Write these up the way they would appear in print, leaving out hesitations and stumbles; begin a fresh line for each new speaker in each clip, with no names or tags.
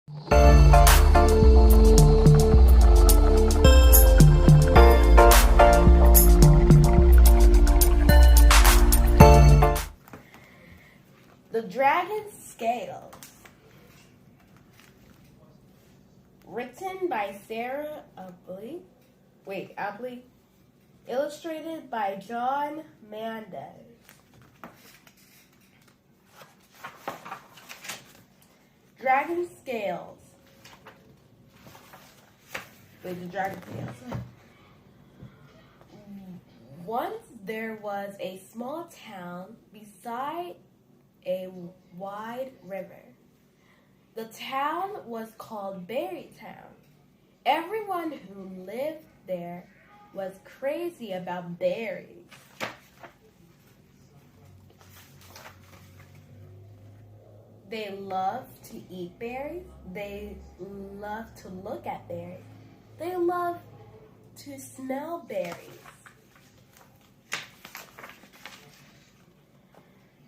The Dragon's Scales. Written by Sarah Algee. Algee. Illustrated by John Mendez. Dragon Scales. The Dragon Scales. Once there was a small town beside a wide river. The town was called Berry Town. Everyone who lived there was crazy about berries. They loved to eat berries. They loved to look at berries. They loved to smell berries.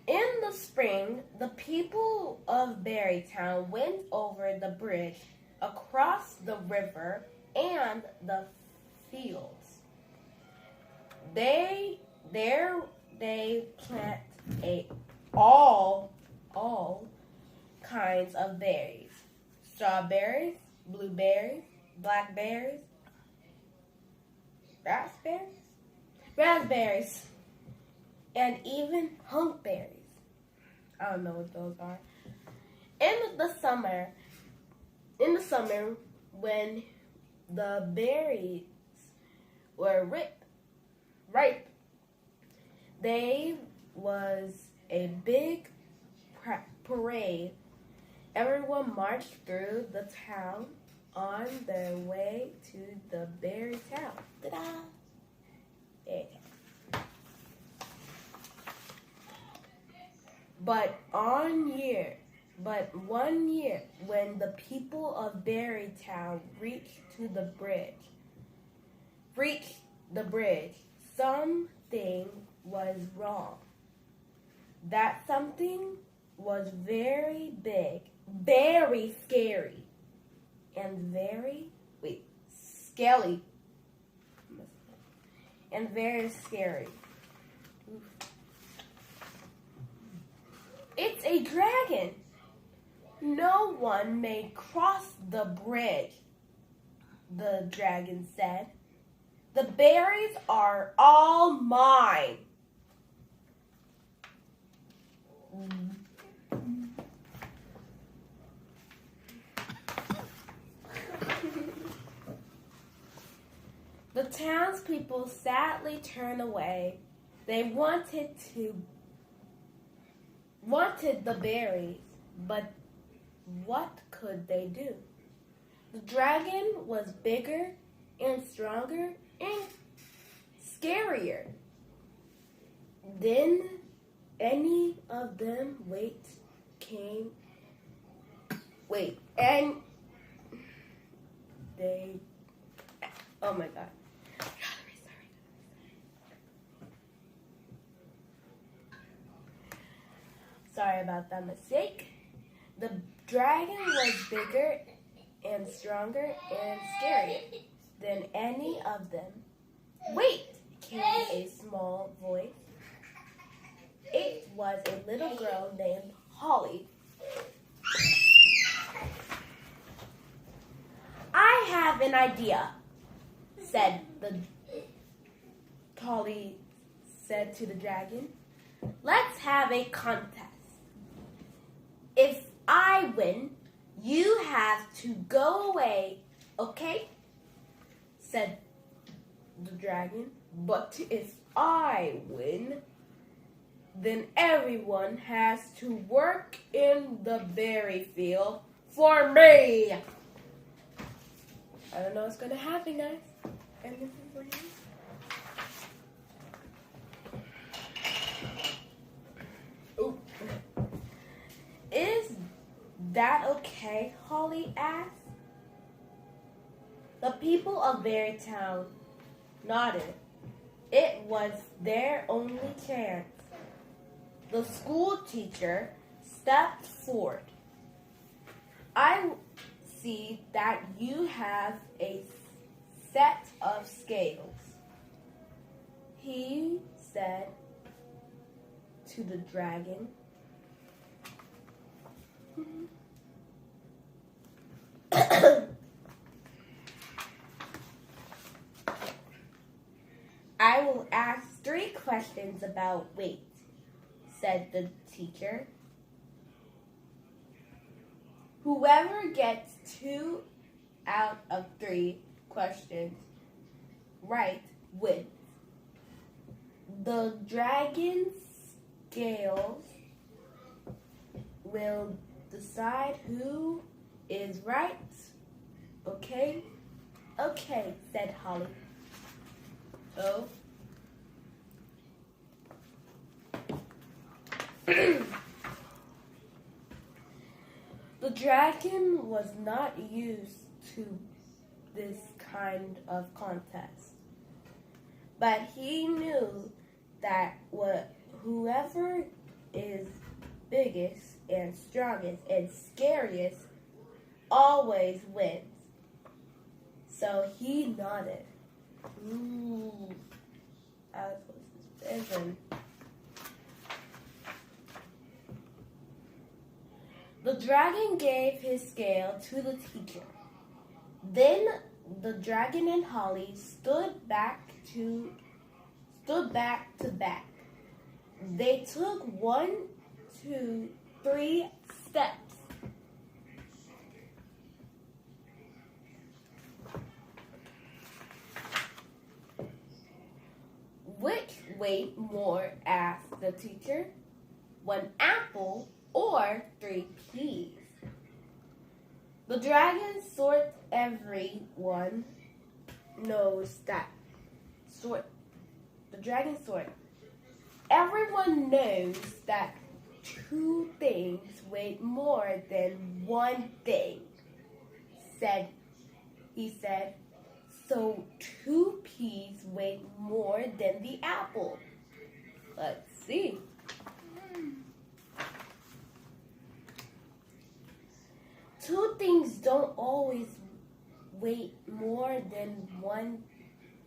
In the spring, the people of Berrytown went over the bridge across the river and the fields. They plant all kinds of berries: strawberries, blueberries, blackberries, raspberries, and even huckberries. I don't know what those are. In the summer, when the berries were ripe, there was a big parade. Everyone marched through the town on their way to the berry town. Ta-da! Berry town. But one year, when the people of Berrytown reached the bridge, something was wrong. That something was very big, very scary, and very scaly, and very scary. It's a dragon. No one may cross the bridge, the dragon said. The berries are all mine. The townspeople sadly turned away. They wanted the berries, but what could they do? The dragon was bigger and stronger and scarier than any of them. Oh my God. Sorry about that mistake. The dragon was bigger and stronger and scarier than any of them. Wait, came a small voice. It was a little girl named Holly. I have an idea, Holly said to the dragon. Let's have a contest. If I win, you have to go away, okay? Said the dragon. But if I win, then everyone has to work in the berry field for me. I don't know what's going to happen, guys. And this is what it is. Is that okay? Holly asked. The people of Berrytown nodded. It was their only chance. The school teacher stepped forward. see that you have a set of scales, he said to the dragon. I will ask 3 questions about weight, said the teacher. Whoever gets 2 out of 3 questions right wins. The dragon's scales will decide who is right. Okay? Okay, said Holly. Oh. The dragon was not used to this kind of contest, but he knew that whoever is biggest and strongest and scariest always wins. So he nodded. Ooh, Alice was suspicion. The dragon gave his scale to the teacher. Then the dragon and Holly stood back to back. They took 1, 2, 3 steps. Which weighed more? Asked the teacher. 1 apple or 3 peas? The dragon everyone knows that the dragon sort. Everyone knows that 2 things weigh more than 1 thing, he said. So 2 peas weigh more than the apple. Let's see. 2 things don't always weigh more than 1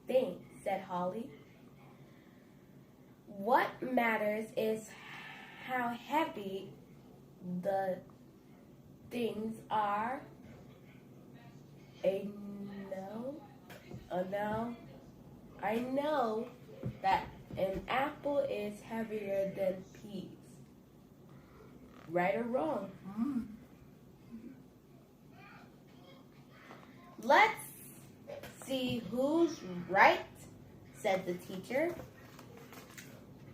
thing, said Holly. What matters is how heavy the things are. I know that an apple is heavier than peas. Right or wrong? Let's see who's right, said the teacher.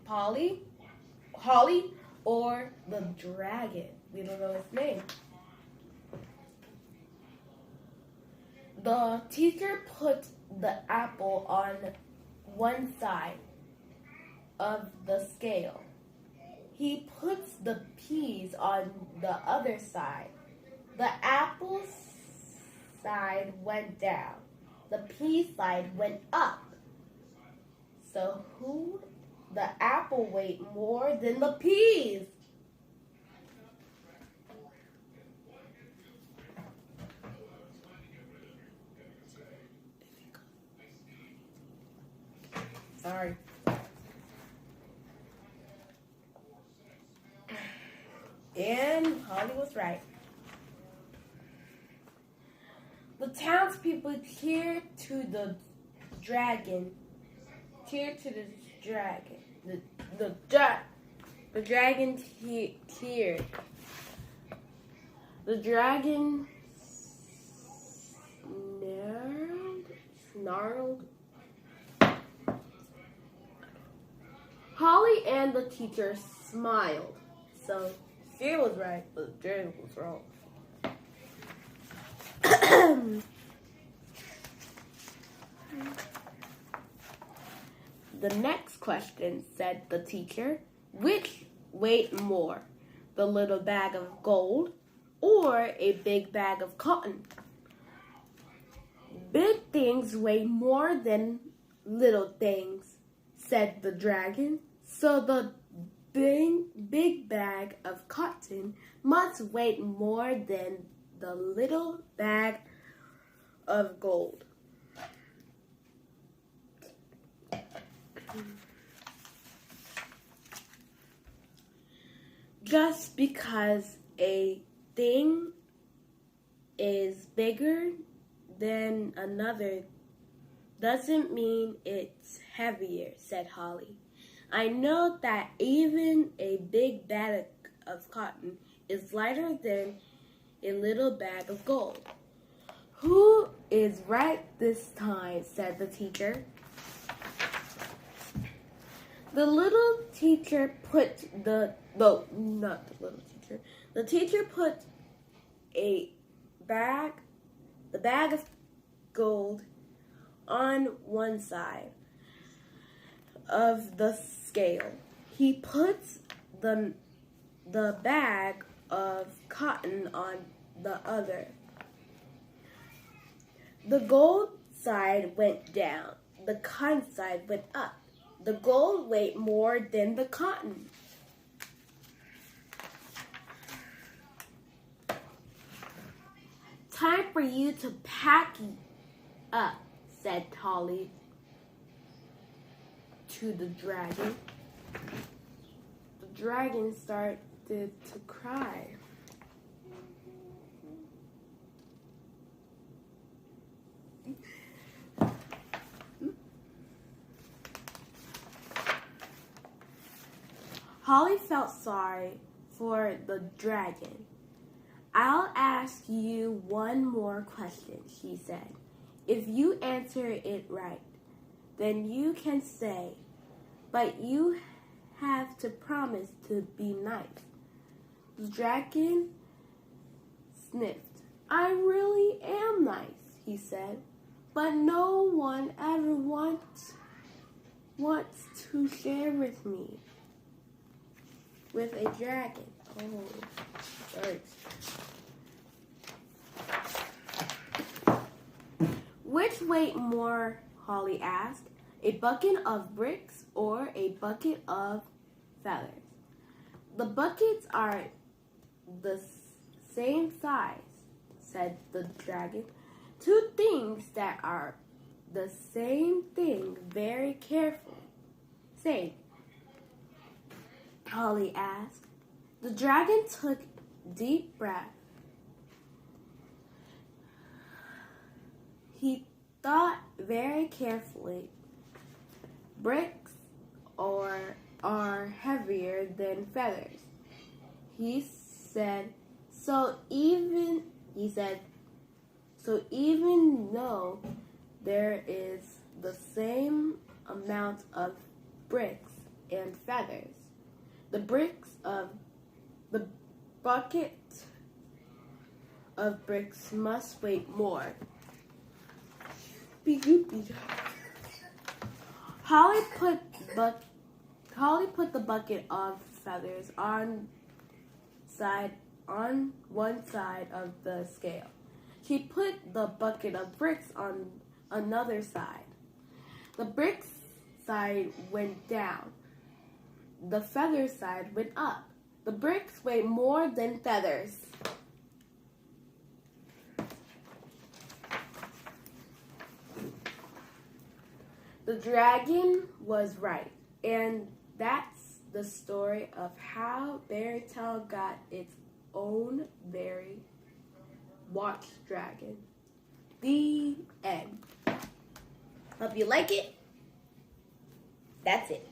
Holly, or the dragon. We don't know his name. The teacher put the apple on one side of the scale. He puts the peas on the other side. The apple side went down. The pea side went up. So the apple weighed more than the peas? Sorry. And Holly was right. The townspeople cheered to the dragon. Cheered to the dragon. The dragon cheered. The dragon snarled. Holly and the teacher smiled. So she was right, but the dragon was wrong. The next question, said the teacher, which weighed more, the little bag of gold or a big bag of cotton? Big things weigh more than little things, said the dragon. So the big bag of cotton must weigh more than the little bag of gold. Just because a thing is bigger than another doesn't mean it's heavier, said Holly. I know that even a big bag of cotton is lighter than a little bag of gold. Who is right this time, said the teacher. The little teacher put the teacher put the bag of gold on one side of the scale. He puts the bag of cotton on the other. The gold side went down. The cotton side went up. The gold weighed more than the cotton. Time for you to pack up, said Holly to the dragon. The dragon started to cry. Holly felt sorry for the dragon. I'll ask you one more question, she said. If you answer it right, then you can stay, but you have to promise to be nice. The dragon sniffed. I really am nice, he said, but no one ever wants to share with me. With a dragon. Oh, sorry. Which weighed more, Holly asked, a bucket of bricks or a bucket of feathers? The buckets are the same size, said the dragon. Two things that are the same thing very carefully. Say, Holly asked. The dragon took a deep breath. He thought very carefully. Bricks are heavier than feathers. He said, so even though there is the same amount of bricks and feathers, the bucket of bricks must weigh more. Holly put the bucket of feathers on one side of the scale. She put the bucket of bricks on another side. The bricks side went down. The feather side went up. The bricks weighed more than feathers. The dragon was right, and that's the story of how Fairy Tale got its own very watch dragon. The end. Hope you like it. That's it.